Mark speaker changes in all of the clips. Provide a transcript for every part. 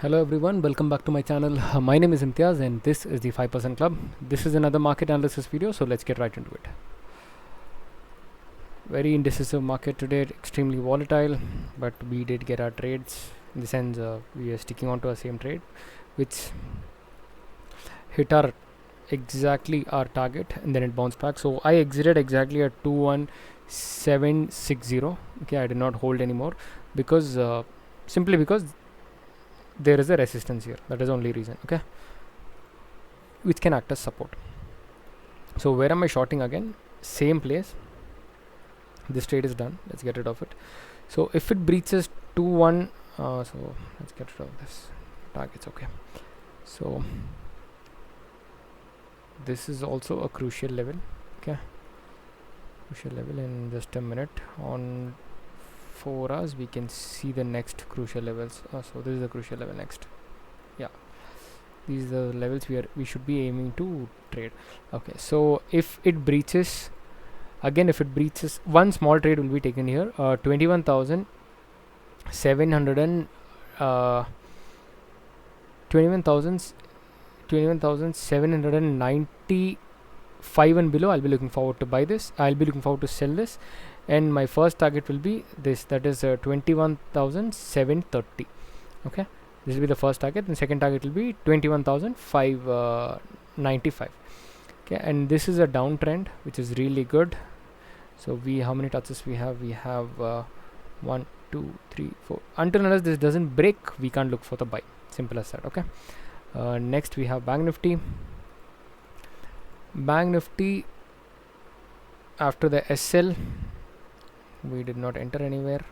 Speaker 1: Hello everyone, welcome back to my channel. My name is Imtiaz and this is the 5% Club. This is another market analysis video, so let's get right into it. Very indecisive market today, extremely volatile, but we did get our trades. In the sense, we are sticking on to our same trade, which hit our exactly our target and then it bounced back. So I exited exactly at 21760. Okay, I did not hold anymore because simply because there is a resistance here. That is the only reason. Okay, which can act as support. So where am I shorting again? Same place. This trade is done. Let's get rid of it. So if it breaches 2-1, so let's get rid of this targets. Okay, so this is also a crucial level. Okay, crucial level. In just a minute, on 4 hours we can see the next crucial levels. So this is the crucial level next. Yeah, these are the levels we should be aiming to trade. Okay, so if it breaches again, if it breaches, one small trade will be taken here. 21,795 and below, I'll be looking forward to buy this. I'll be looking forward to sell this, and my first target will be this, that is 21,730. okay, this will be the first target, and second target will be 21,595. okay, and this is a downtrend which is really good. So how many touches we have? We have 1 2 3 4. Until unless this doesn't break, we can't look for the buy. Simple as that. Okay, next we have Bank Nifty. After the SL, we did not enter anywhere.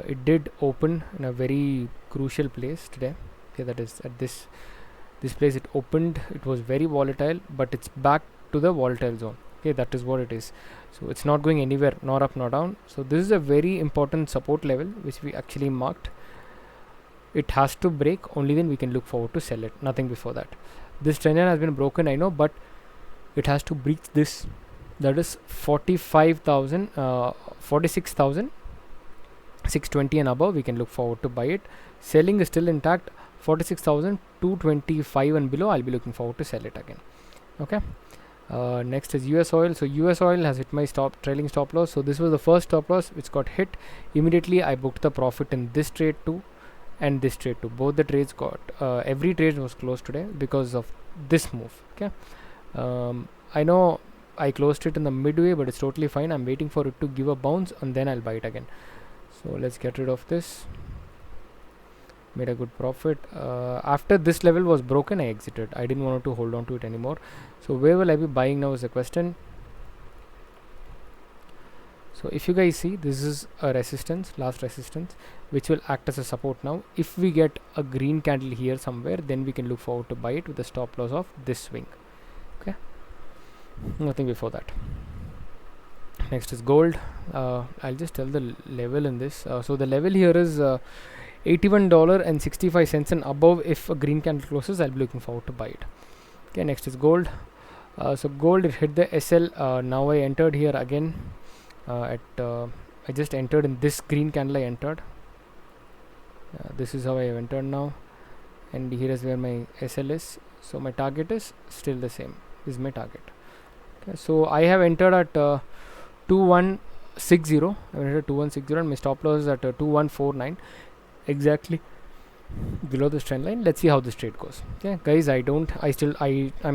Speaker 1: It did open in a very crucial place today. Okay, that is at this place it opened. It was very volatile, but it's back to the volatile zone. Okay, that is what it is. So it's not going anywhere, nor up nor down. So this is a very important support level which we actually marked. It has to break, only then we can look forward to sell it, nothing before that. This trend line has been broken, I know, but it has to breach this, that is 46,620 and above. We can look forward to buy it. Selling is still intact. 46,225 and below, I'll be looking forward to sell it again. Okay, next is US oil. So US oil has hit my trailing stop loss. So this was the first stop loss which got hit. Immediately I booked the profit in this trade too and this trade too. Both the trades got every trade was closed today because of this move. Okay, I know I closed it in the midway, but it's totally fine. I'm waiting for it to give a bounce and then I'll buy it again. So let's get rid of this. Made a good profit. After this level was broken, I exited. I didn't want to hold on to it anymore. So where will I be buying now is the question. So if you guys see, this is a resistance, last resistance, which will act as a support now. If we get a green candle here somewhere, then we can look forward to buy it with a stop loss of this swing. Okay, nothing before that. Next is gold. I'll just tell the level in this. So the level here is $81.65 and above. If a green candle closes, I'll be looking forward to buy it. Okay, next is gold. So gold, it hit the SL. Now I entered here again I just entered in this green candle. I entered. This is how I have entered now, and here is where my SL is. So my target is still the same. This is my target. Okay, so I have entered at 2160. I have entered 2160 and my stop loss is at 2149, exactly below this trend line. Let's see how this trade goes. Okay guys, I'm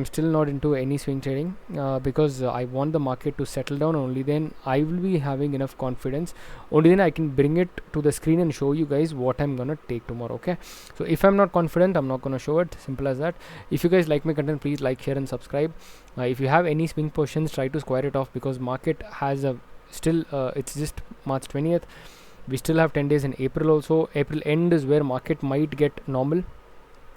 Speaker 1: still not into any swing trading because I want the market to settle down. Only then I will be having enough confidence. Only then I can bring it to the screen and show you guys what I'm gonna take tomorrow. Okay, so if I'm not confident, I'm not gonna show it. Simple as that. If you guys like my content, please like, share and subscribe. If you have any swing positions, try to square it off, because market has a still it's just March 20th. We still have 10 days in April also. April end is where market might get normal.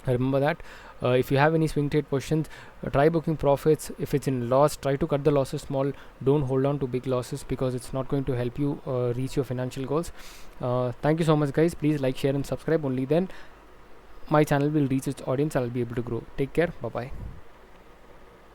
Speaker 1: Remember that. If you have any swing trade positions, try booking profits. If it's in loss, try to cut the losses small. Don't hold on to big losses, because it's not going to help you reach your financial goals. Thank you so much guys. Please like, share and subscribe. Only then my channel will reach its audience. I'll be able to grow. Take care. Bye bye.